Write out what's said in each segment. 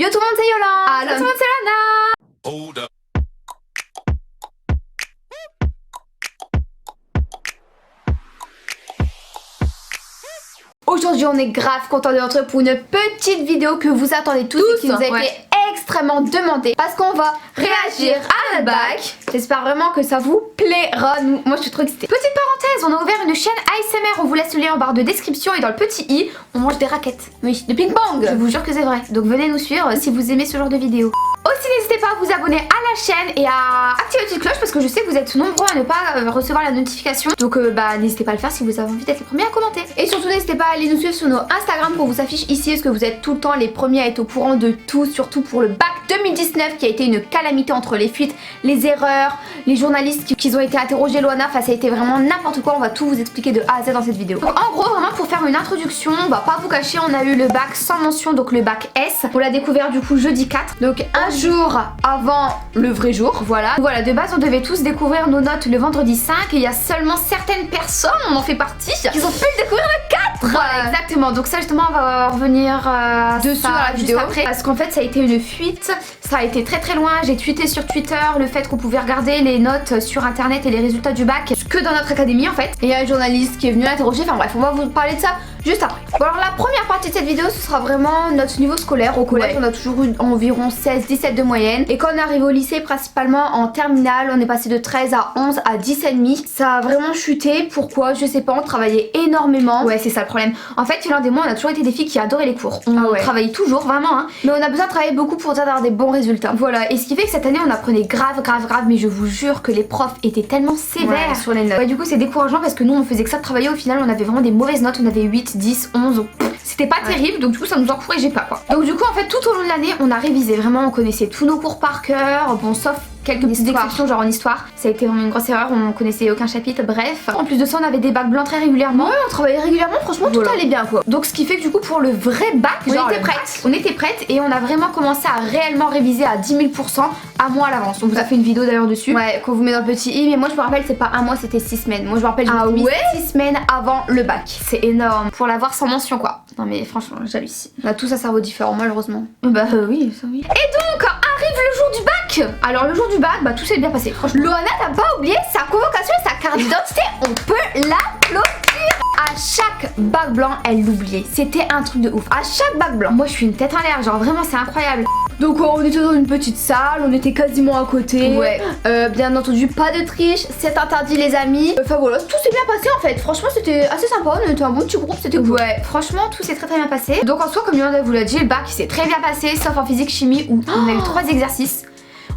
Yo tout le monde, c'est Yolande. Allô tout le monde, c'est Lana. Hold up. Aujourd'hui on est grave content de vous retrouver pour une petite vidéo que vous attendez tous et qui nous a été extrêmement demandé parce qu'on va réagir à notre bac. J'espère vraiment que ça vous plaira. Moi je suis trop excitée. Petite parenthèse, on a ouvert une chaîne ASMR, on vous laisse le lien en barre de description et dans le petit i on mange des raquettes. Oui, de ping pong. Je vous jure que c'est vrai. Donc venez nous suivre si vous aimez ce genre de vidéos. Aussi n'hésitez pas à vous abonner à la chaîne et à activer la petite cloche parce que je sais que vous êtes nombreux à ne pas recevoir la notification. Donc n'hésitez pas à le faire si vous avez envie d'être les premiers à commenter. Et surtout n'hésitez pas à aller nous suivre sur nos Instagram pour vous afficher ici parce que vous êtes tout le temps les premiers à être au courant de tout, surtout pour le bac 2019 qui a été une calamité entre les fuites, les erreurs, les journalistes qui ont été interrogés, Loana, enfin ça a été vraiment n'importe quoi. On va tout vous expliquer de A à Z dans cette vidéo. Donc en gros vraiment pour faire une introduction, pas vous cacher, on a eu le bac sans mention, donc le bac S. On l'a découvert du coup jeudi 4, donc un jour avant le vrai jour, voilà. Voilà, de base on devait tous découvrir nos notes le vendredi 5 et il y a seulement certaines personnes, on en fait partie, qui ont pu le découvrir le 4. Voilà, exactement. Donc ça justement on va revenir dessus dans la vidéo après, parce qu'en fait ça a été une fuite, ça a été très loin. J'ai tweeté sur Twitter le fait qu'on pouvait regarder les notes sur internet et les résultats du bac que dans notre académie en fait. Et il y a un journaliste qui est venu l'interroger, enfin bref on va vous parler de ça juste après. Bon alors la première partie de cette vidéo ce sera vraiment notre niveau scolaire. Au collège on a toujours eu environ 16-17 de moyenne. Et quand on arrive au lycée principalement en terminale on est passé de 13 à 11 à 10,5. Ça a vraiment chuté, pourquoi je sais pas, on travaillait énormément. Ouais c'est ça le problème. En fait Yolande et moi on a toujours été des filles qui adoraient les cours. On travaillait toujours vraiment hein. Mais on a besoin de travailler beaucoup pour avoir des bons résultats. Voilà, et ce qui fait que cette année on apprenait grave mais je vous jure que les profs étaient tellement sévères sur les notes. Ouais, du coup c'est décourageant parce que nous on faisait que ça de travailler, au final on avait vraiment des mauvaises notes, on avait 8, 10, 11, c'était pas terrible, donc du coup ça nous encourageait pas quoi. Donc du coup en fait tout au long de l'année on a révisé, vraiment on connaissait tous nos cours par cœur, bon sauf quelques petites exceptions genre en histoire, ça a été vraiment une grosse erreur, on connaissait aucun chapitre, bref. En plus de ça on avait des bacs blancs très régulièrement, ouais, on travaillait régulièrement, franchement tout allait bien quoi. Donc ce qui fait que du coup pour le vrai bac, on était prêtes et on a vraiment commencé à réellement réviser à 10 000% un mois à l'avance. On vous a fait une vidéo d'ailleurs dessus, ouais, qu'on vous met dans le petit i, mais moi je me rappelle c'est pas un mois, c'était 6 semaines. Moi je me rappelle j'ai mis 6 semaines avant le bac, c'est énorme pour l'avoir sans mention quoi. Non mais franchement j'hallucine. On a tous un cerveau différent malheureusement. Bah oui, ça oui. Et donc arrive le jour du bac. Alors le jour du bac, tout s'est bien passé. Franchement, Loana n'a pas oublié sa convocation et sa carte d'identité. On peut l'applaudir. À chaque bac blanc, elle l'oubliait. C'était un truc de ouf. À chaque bac blanc. Moi, je suis une tête en l'air. Genre vraiment, c'est incroyable. Donc on était dans une petite salle, on était quasiment à côté. Ouais. Bien entendu, pas de triche. C'est interdit les amis. Enfin voilà, tout s'est bien passé en fait. Franchement, c'était assez sympa. On était un bon petit groupe. C'était cool. Ouais. Franchement, tout s'est très bien passé. Donc en soi, comme Yolande vous l'a dit, le bac s'est très bien passé, sauf en physique chimie où on a eu 3 exercices.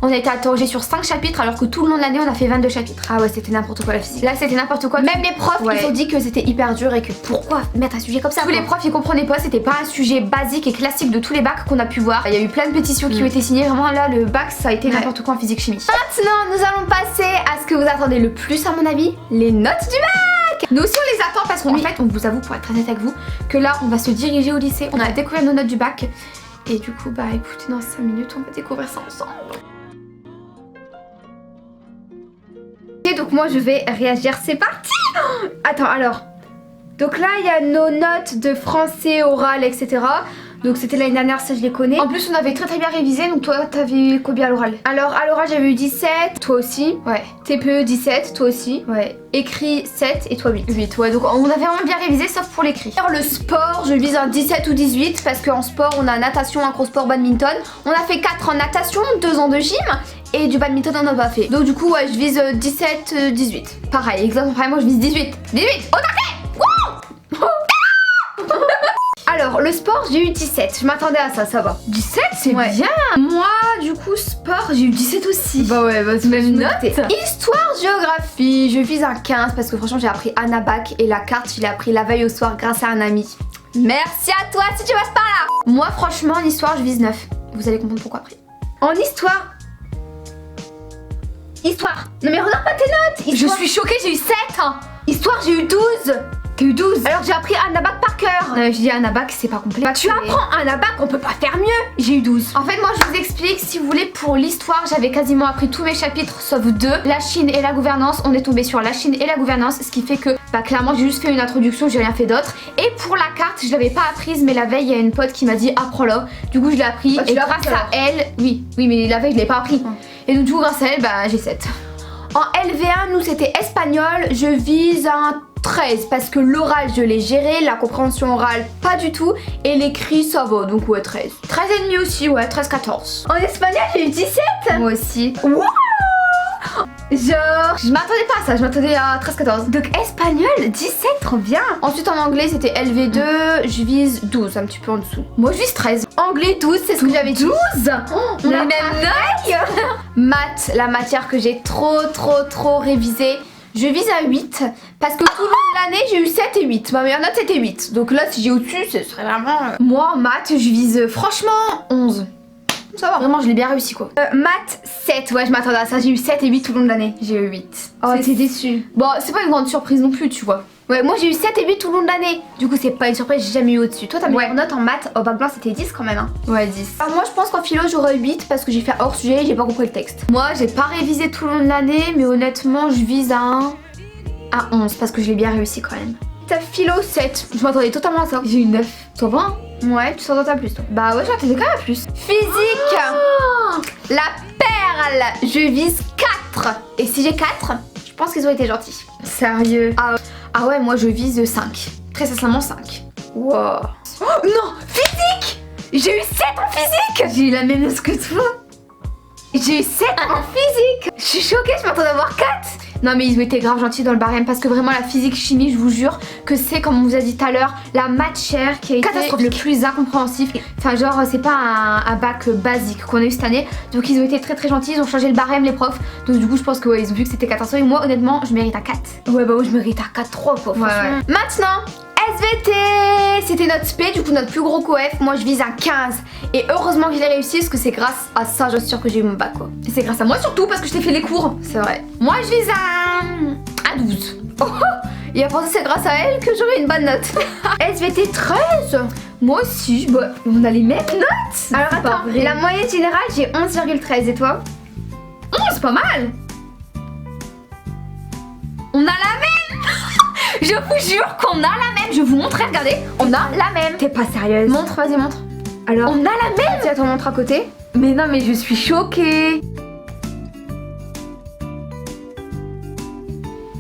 On a été interrogé sur 5 chapitres alors que tout le long de l'année on a fait 22 chapitres. Ah ouais c'était n'importe quoi la physique. Là c'était n'importe quoi. Même les profs ils ont dit que c'était hyper dur et que pourquoi mettre un sujet comme ça. Tous les profs ils comprenaient pas, c'était pas un sujet basique et classique de tous les bacs qu'on a pu voir. Il y a eu plein de pétitions qui ont été signées, vraiment là le bac ça a été n'importe quoi en physique chimie. Maintenant nous allons passer à ce que vous attendez le plus à mon avis, les notes du bac. Nous aussi on les attend parce qu'en fait on vous avoue pour être très honnête avec vous que là on va se diriger au lycée, on a découvert nos notes du bac. Et du coup écoutez dans 5 minutes on va découvrir ça ensemble. Et donc moi je vais réagir, c'est parti. Attends alors, donc là il y a nos notes de français, oral, etc. Donc c'était l'année dernière, ça je les connais. En plus on avait très bien révisé, donc toi t'avais eu combien à l'oral? Alors à l'oral j'avais eu 17, toi aussi. Ouais. TPE 17, toi aussi. Ouais. Écrit 7 et toi 8. 8, ouais, donc on avait vraiment bien révisé sauf pour l'écrit. Alors le sport, je vise un 17 ou 18 parce qu'en sport on a natation, acrosport, badminton. On a fait 4 en natation, 2 ans de gym. Et du badminton on n'a pas fait. Donc du coup ouais je vise 17, 18. Pareil, exactement pareil, moi je vise 18. 18, au taquet. Alors le sport j'ai eu 17, je m'attendais à ça, ça va. 17 c'est bien. Moi du coup sport j'ai eu 17 aussi. Bah ouais, c'est même note. Histoire, géographie, je vise un 15 parce que franchement j'ai appris Anabac et la carte je l'ai appris la veille au soir grâce à un ami. Merci à toi si tu passes par là. Moi franchement en histoire je vise 9. Vous allez comprendre pourquoi après. En histoire. Histoire. Non mais regarde pas tes notes. Histoire. Je suis choquée, j'ai eu 7 hein. Histoire j'ai eu 12. T'as eu 12. Alors j'ai appris Anabac par cœur. Je dis Anabac c'est pas complet. Tu apprends Anabac, on peut pas faire mieux. J'ai eu 12. En fait moi je vous explique, si vous voulez, pour l'histoire j'avais quasiment appris tous mes chapitres sauf 2. La Chine et la gouvernance, on est tombé sur la Chine et la gouvernance, ce qui fait que Bah clairement j'ai juste fait une introduction, j'ai rien fait d'autre. Et pour la carte je l'avais pas apprise, mais la veille il y a une pote qui m'a dit apprends-la. Du coup je l'ai appris et grâce à elle, oui mais la veille je l'ai pas appris. Et donc du coup grâce à elle bah j'ai 7. En LV1 nous c'était espagnol, je vise un 13 parce que l'oral je l'ai géré, la compréhension orale pas du tout et l'écrit ça va donc ouais 13. 13 et demi aussi ouais 13-14. En espagnol j'ai eu 17. Moi aussi. Wow. Genre, je m'attendais pas à ça, je m'attendais à 13-14. Donc espagnol, 17, trop bien. Ensuite en anglais c'était LV2, je vise 12, un petit peu en dessous. Moi je vise 13. Anglais 12, c'est ce que j'avais dit. 12 on a même note. Maths, la matière que j'ai trop révisée. Je vise à 8 parce que tout le long de l'année j'ai eu 7 et 8. Ma meilleure note c'était 8. Donc là si j'ai au-dessus ce serait vraiment... Moi en maths je vise franchement 11. Ça va, vraiment je l'ai bien réussi quoi. Maths 7, ouais je m'attendais à ça, j'ai eu 7 et 8 tout le long de l'année. J'ai eu 8. Oh t'es déçue. Bon c'est pas une grande surprise non plus tu vois. Ouais moi j'ai eu 7 et 8 tout le long de l'année. Du coup c'est pas une surprise, j'ai jamais eu au-dessus. Toi ta meilleure note en maths au bac blanc c'était 10 quand même hein. Ouais 10. Alors moi je pense qu'en philo j'aurais eu 8 parce que j'ai fait hors sujet et j'ai pas compris le texte. Moi j'ai pas révisé tout le long de l'année mais honnêtement je vise à 11 parce que je l'ai bien réussi quand même. Ta philo 7, je m'attendais totalement à ça. J'ai eu 9. Ça va hein? Ouais, tu s'entends à plus toi. Bah ouais, je m'attendais quand même à plus. Physique la perle, je vise 4. Et si j'ai 4, je pense qu'ils ont été gentils. Sérieux? Ah ouais, moi je vise 5. Très sincèrement 5. Wow. Oh, non, physique. J'ai eu 7 en physique. J'ai eu la même note que toi. J'ai eu 7 en physique. Je suis choquée, je m'attendais à avoir 4. Non mais ils ont été grave gentils dans le barème parce que vraiment la physique chimie je vous jure que c'est comme on vous a dit tout à l'heure la matière qui a été le plus incompréhensif. Enfin genre c'est pas un bac basique qu'on a eu cette année. Donc ils ont été très gentils, ils ont changé le barème les profs. Donc du coup je pense que ouais, ils ont vu que c'était catastrophique. Et moi honnêtement je mérite un 4. Ouais bah oui je mérite un 4-3 quoi. Ouais. Maintenant SVT, c'était notre SP, du coup notre plus gros coef. Moi je vise un 15 et heureusement que je l'ai réussi parce que c'est grâce à ça je suis sûre que j'ai eu mon bac quoi. Et c'est grâce à moi surtout parce que je t'ai fait les cours. C'est vrai. Moi je vise un 12. Oh, et à penser c'est grâce à elle que j'aurai une bonne note. SVT 13. Moi aussi, bah, on a les mêmes notes. Alors attends, la moyenne générale j'ai 11,13 et toi? 11, pas mal. On a la même. Je vous jure qu'on a la même. Je vais vous montrer, regardez. On a la même. T'es pas sérieuse? Montre, vas-y, montre. Alors, on a la même. Tiens, t'en montre à côté. Mais non, mais je suis choquée.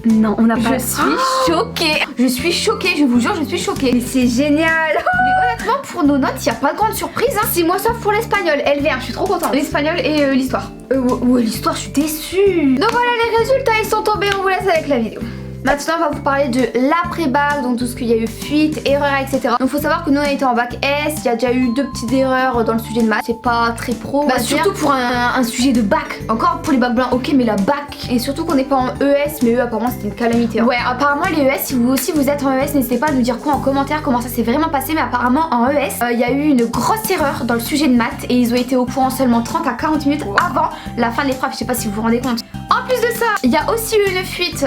Non, on n'a pas. Je suis choquée. Je suis choquée, je vous jure, je suis choquée. Mais c'est génial. Mais honnêtement, pour nos notes, il n'y a pas de grande surprise. Hein. 6 mois sauf pour l'espagnol. LV1, je suis trop contente. L'espagnol et l'histoire. Ouais, l'histoire, je suis déçue. Donc voilà, les résultats, ils sont tombés. On vous laisse avec la vidéo. Maintenant on va vous parler de l'après-bac, donc tout ce qu'il y a eu fuite, erreurs, etc. Donc faut savoir que nous on a été en bac S, il y a déjà eu 2 petites erreurs dans le sujet de maths. C'est pas très pro. Bah surtout pour un sujet de bac. Encore pour les bacs blancs, ok, mais la bac. Et surtout qu'on n'est pas en ES, mais eux apparemment c'était une calamité. Hein. Ouais, apparemment les ES, si vous aussi vous êtes en ES, n'hésitez pas à nous dire quoi en commentaire, comment ça s'est vraiment passé. Mais apparemment en ES, il y a eu une grosse erreur dans le sujet de maths et ils ont été au courant seulement 30 à 40 minutes avant la fin de l'épreuve. Je sais pas si vous vous rendez compte. En plus de ça, il y a aussi eu une fuite.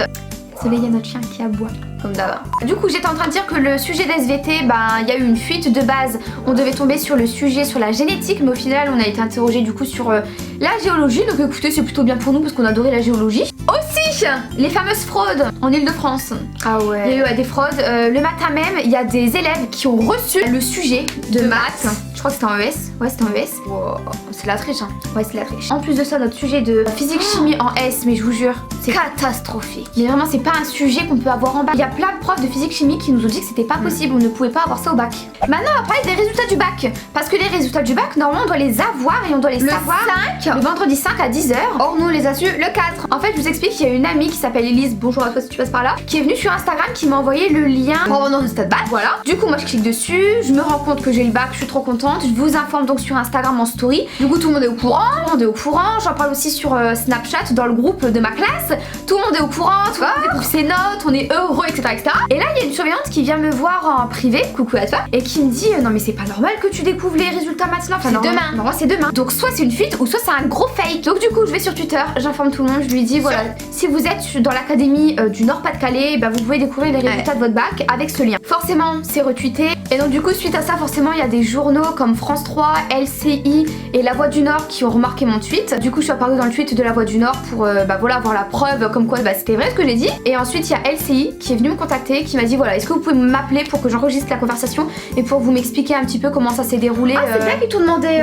C'est là, il y a notre chien qui aboie, comme d'hab. Du coup, j'étais en train de dire que le sujet d'SVT, il y a eu une fuite. De base, on devait tomber sur le sujet sur la génétique, mais au final, on a été interrogé du coup sur la géologie. Donc écoutez, c'est plutôt bien pour nous parce qu'on adorait la géologie. Aussi, les fameuses fraudes en Ile-de-France. Ah ouais. Il y a eu des fraudes. Le matin même, il y a des élèves qui ont reçu le sujet de maths. Je crois que c'était en ES. Ouais, c'était en ES. Wow. C'est la triche, hein. Ouais, c'est la triche. En plus de ça, notre sujet de physique-chimie en S, mais je vous jure, c'est catastrophique. Mais vraiment, c'est pas un sujet qu'on peut avoir en bac. Il y a plein de profs de physique-chimie qui nous ont dit que c'était pas possible, on ne pouvait pas avoir ça au bac. Maintenant, on va parler des résultats du bac. Parce que les résultats du bac, normalement, on doit les avoir et on doit les savoir le vendredi 5 à 10h. Or, nous, on les a su le 4. En fait, je vous explique, il y a une amie qui s'appelle Elise, bonjour à toi si tu passes par là, qui est venue sur Instagram, qui m'a envoyé le lien pour avoir nos résultats de bac. Voilà. Du coup, moi, je clique dessus, je me rends compte que j'ai le bac, je suis trop contente. Je vous informe donc sur Instagram en story. Du coup, tout le monde est au courant. J'en parle aussi sur Snapchat dans le groupe de ma classe. Tout le monde est au courant, tout le monde découvre ses notes, on est heureux, etc., etc. Et là, il y a une surveillante qui vient me voir en privé, coucou à toi, et qui me dit non mais c'est pas normal que tu découvres les résultats maintenant. Enfin, c'est demain. Non, c'est demain. Donc soit c'est une fuite ou soit c'est un gros fake. Donc du coup, je vais sur Twitter, j'informe tout le monde, je lui dis voilà, si vous vous êtes dans l'académie du Nord-Pas-de-Calais, bah, vous pouvez découvrir les résultats de votre bac avec ce lien. Forcément c'est retweeté et donc du coup suite à ça forcément il y a des journaux comme France 3, LCI et La Voix du Nord qui ont remarqué mon tweet. Du coup je suis apparue dans le tweet de La Voix du Nord pour bah, voilà, avoir la preuve comme quoi bah, c'était vrai ce que j'ai dit. Et ensuite il y a LCI qui est venu me contacter, qui m'a dit voilà, est-ce que vous pouvez m'appeler pour que j'enregistre la conversation et pour vous m'expliquer un petit peu comment ça s'est déroulé. Ah c'est bien qu'ils t'ont demandé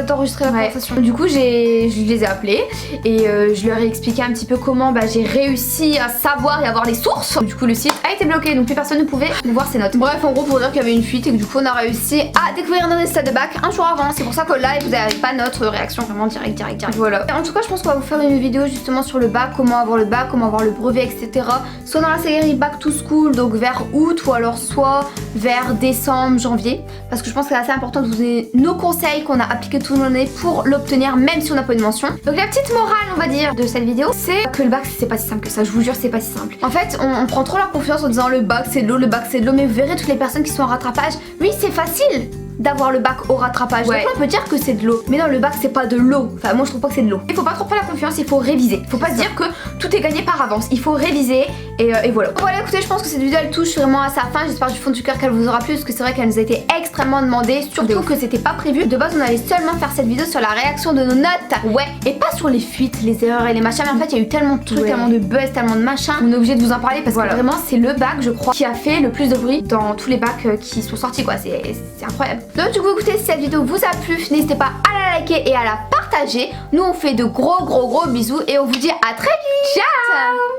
d'enregistrer la conversation. Du coup je les ai appelés et je leur ai expliqué un petit peu comment bah, j'ai réussi à savoir et avoir les sources. Du coup le site a été bloqué donc plus personne ne pouvait voir ses notes. Bref en gros pour dire qu'il y avait une fuite et que du coup on a réussi à découvrir nos résultats de bac un jour avant. C'est pour ça que là vous n'avez pas notre réaction vraiment direct. Voilà. Et en tout cas je pense qu'on va vous faire une vidéo justement sur le bac, comment avoir le bac, comment avoir le brevet etc. Soit dans la série Back to School donc vers août ou alors soit vers décembre, janvier. Parce que je pense que c'est assez important de vous donner nos conseils qu'on a appliqués tout l'année pour l'obtenir même si on n'a pas une mention. Donc la petite morale on va dire de cette vidéo c'est que le bac c'est pas si simple que ça, je vous jure c'est pas si simple. En fait on prend trop la confiance en disant le bac c'est de l'eau, le bac c'est de l'eau, mais vous verrez toutes les personnes qui sont en rattrapage, oui c'est facile d'avoir le bac au rattrapage. Ouais. Donc on peut dire que c'est de l'eau. Mais non, le bac c'est pas de l'eau. Enfin moi je trouve pas que c'est de l'eau. Il faut pas trop prendre la confiance, il faut réviser. Il faut pas se dire que tout est gagné par avance. Il faut réviser et voilà. Voilà écoutez, je pense que cette vidéo elle touche vraiment à sa fin. J'espère du fond du cœur qu'elle vous aura plu parce que c'est vrai qu'elle nous a été extrêmement demandée. Surtout que c'était pas prévu. De base on allait seulement faire cette vidéo sur la réaction de nos notes. Ouais. Et pas sur les fuites, les erreurs et les machins. Mais en fait il y a eu tellement de trucs, tellement de buzz, tellement de machins. On est obligé de vous en parler parce que vraiment c'est le bac je crois qui a fait le plus de bruit dans tous les bacs qui sont sortis quoi. C'est incroyable. Donc du coup écoutez, si cette vidéo vous a plu, n'hésitez pas à la liker et à la partager. Nous on fait de gros bisous et on vous dit à très vite. Ciao.